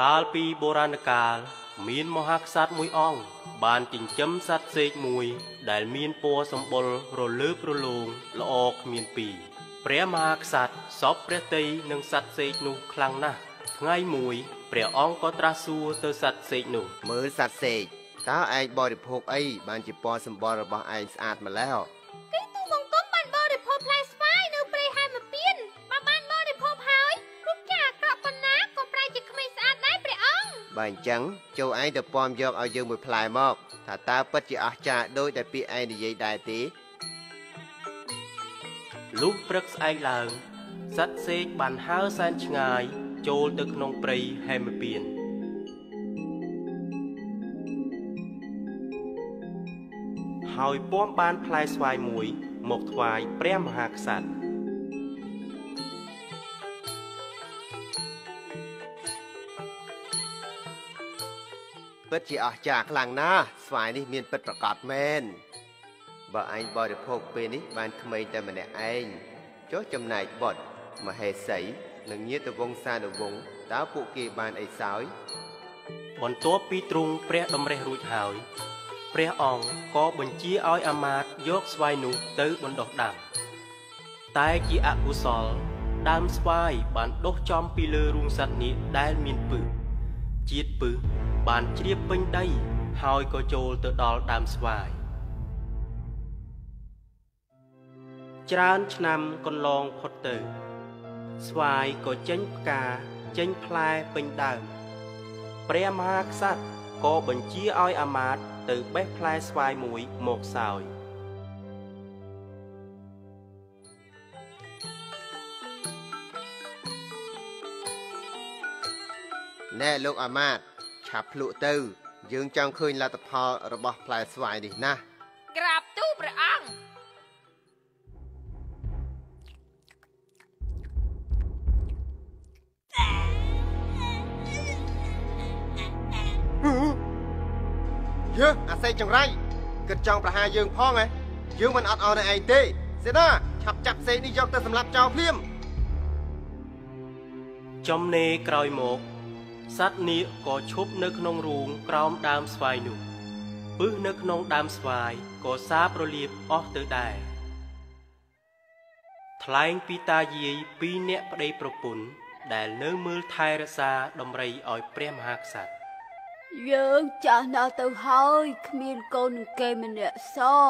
កាលពីបុរាណកាលមានមហាក្សត្រមួយអង្គបានចិញ្ចឹមសត្វសេកមួយដែលមានពណ៌សម្បុររលើបរលោងល្អគ្មានពីរព្រះមហាក្សត្រសពព្រះទ័យនឹងសត្វសេកនោះខ្លាំងណាស់ថ្ងៃមួយព្រះអង្គក៏ត្រាស់សួរទៅសត្វសេកនោះមើលសត្វសេកតើឯងបរិភោគអីបានជាពណ៌សម្បុររបស់ឯងស្អាតម្ល៉េះគេទូបង្គំបានបរិភោគផ្លែស្វាយនៅព្រៃហែមពៀនបើបានបរិភោគហើយរូបចាអាក្រក់ប៉ុណ្ណាក៏ប្រែជាក្មេងស្អាតដែរព្រះអង្គបើអញ្ចឹងចូលឯងទៅពំយកឲ្យយើងមួយផ្លែមកថាតើពិតជាអស្ចារ្យដូចតែពាក្យឯងនិយាយដែរទេលុះព្រឹកស្អែកឡើងសត្វសេកបានហើរសែនឆ្ងាយចូលទៅក្នុងព្រៃហែមពៀនហើយពំបានផ្លែស្វាយមួយមកថ្វាយព្រះមហាក្សត្រពិតជាអស្ចារ្យខ្លាំងណាស់ស្វាយនេះមានពិតប្រាកដមែនបើឯងបរិភោគពេលនេះបានក្មេងតែម្នាក់ឯងចុះចំណែកបុត្រមហេសីនិងញាតិវង្សានុវង្សតើពួកគេបានអីសោយបន្ទាប់ពីទ្រង់ព្រះតម្រិះរួចហើយព្រះអង្គក៏បញ្ជាឲ្យអាមាត្យយកស្វាយនោះទៅបណ្ដុះដាំតែជាអកុសលដើមស្វាយបានដុះចំពីលើរូងសត្វនេះដែលមានពឹសជាតិពឹសបានជ្រាបពេញដីហើយក៏ចូលទៅដល់ដើមស្វាយច្រើនឆ្នាំកន្លងផុតទៅស្វាយក៏ចេញផ្កាចេញផ្លែពេញដើមព្រះមហាក្សត្រក៏បញ្ជាឲ្យអាមាត្យទៅបេះផ្លែស្វាយមួយមកសោយណែលោកអាមាត្យឆាប់ភ្លក់ទៅយើងចង់ឃើញលទ្ធផលរបស់ផ្លែស្វាយនេះណាក្រាបទូលព្រះអង្គយើអាសេចចង្រៃគិតចង់ប្រហារយើងផងហ៎យើងមិនអត់អរនៅឯងទេសេនាឆាប់ចាប់សេកនេះយកទៅសម្លាប់ចោលភ្លាមចំណេរក្រោយមកសត្វនាគក៏ឈប់នៅក្នុងរូងក្រោមដើមស្វាយនោះពឹសនៅក្នុងដើមស្វាយក៏សាបរលាបអស់ទៅដែរថ្លែងពីតាយាយពីរនាក់ប្តីប្រពន្ធដែលនៅមើលថែរក្សាដំរីឲ្យព្រះមហាក្សត្រយើងចាស់ណាស់ទៅហើយគ្មានកូននឹងគេម្នាក់សោះ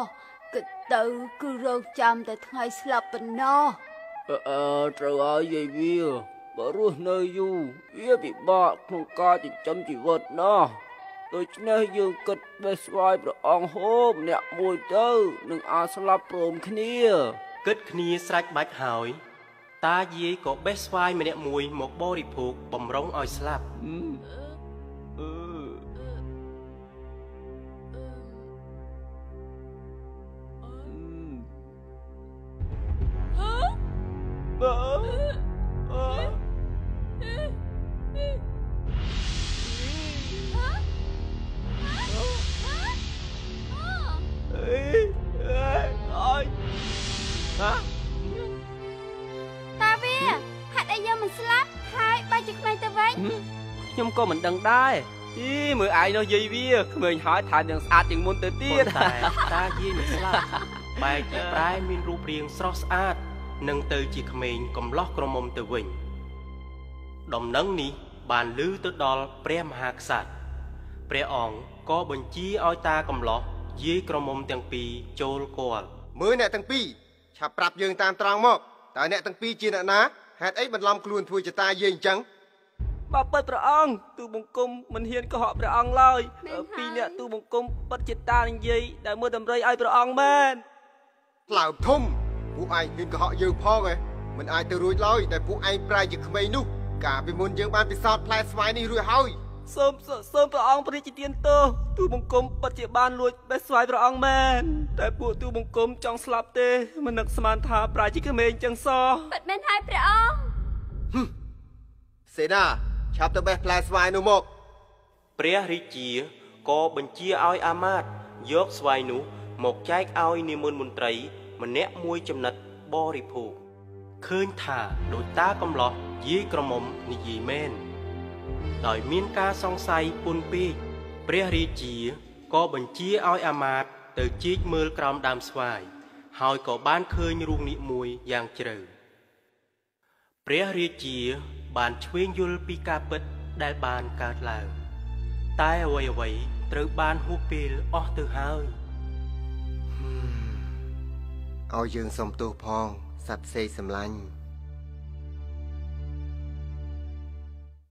គិតទៅគឺរងចាំតែថ្ងៃស្លាប់ប៉ុណ្ណោះត្រូវហើយយាយវាបើរស់នៅយូរវាពិបាកក្នុងការចិញ្ចឹមជីវិតណាស់ដូច្នេះយើងគិតបេះស្វាយព្រះអង្គហូបម្នាក់មួយទៅនឹងអាចស្លាប់ព្រមគ្នាគិតគ្នាស្រេចបាច់ហើយតាយាយក៏បេះស្វាយម្នាក់មួយមកបរិភោគបំរុងឲ្យស្លាប់តាវាហេតុអីយើងមិនស្លាប់ហើយបើជាក្មេងទៅវិញខ្ញុំក៏មិនដឹងដែរមើលឯងនោះយាយវាក្មេងហើយថែមទាំងស្អាតជាងមុនទៅទៀតតែតាយាយមិនស្លាប់បែរជាប្រែមានរូបរាងស្រស់ស្អាតនឹងទៅជាក្មេងកំឡោះក្រមុំទៅវិញដំណឹងនេះបានឮទៅដល់ព្រះមហាក្សត្រព្រះអង្គក៏បញ្ជាឲ្យតាកំឡោះយាយក្រមុំទាំងពីរចូលគាល់មើលអ្នកទាំងពីរឆាប់ប្រាប់យើងតាមត្រង់មកតើអ្នកទាំងពីរជាអ្នកណាហេតុអីបន្លំខ្លួនធ្វើចតាយាយអញ្ចឹងបើពិតព្រះអង្គទូបង្គំមិនហ៊ានកុហកព្រះអង្គឡើយពីរអ្នកទូបង្គំពិតជាតានឹងយាយដែលមើលតម្រៃឲ្យព្រះអង្គមែនថ្លើមធំពួកឯងហ៊ានកុហកយើងផងហ៎មិនអាចទៅរួចឡើយតែពួកឯងប្រែជាក្មេងនោះកាលពីមុនយើងបានពិសោធន៍ផ្លែស្វាយនេះរួចហើយសូមព្រះអង្គព្រះរាជទានទោសទូបង្គំពិតជាបានលួចបេះស្វាយព្រះអង្គមែនតែពួកទូបង្គំចង់ស្លាប់ទេមិននឹកស្មានថាប្រែជាក្មេងចឹងសោះពិតមែនហើយព្រះអង្គសេនាឆាប់ទៅបេះផ្លែស្វាយនោះមកព្រះរាជាក៏បញ្ជាឲ្យអាមាត្យយកស្វាយនោះមកចែកឲ្យនាមន្ត្រីម្នាក់មួយចំណិតបរិភោគឃើញថាដូចតាកំឡោះយាយក្រមុំនិយាយមែន ដោយមានការសង្ស័យពន់ពេកព្រះរាជាក៏បញ្ជាឲ្យអាមាត្យទៅជីកមើលក្រោមដើមស្វាយហើយក៏បានឃើញរូងនាគមួយយ៉ាងជ្រៅព្រះរាជាបានឆ្វេងយល់ពីការពិតដែលបានកើតឡើងតែអ្វីៗត្រូវបានហួសពេលអស់ទៅហើយឲ្យយើងសុំទោសផងសត្វផ្សេងសម្លាញ់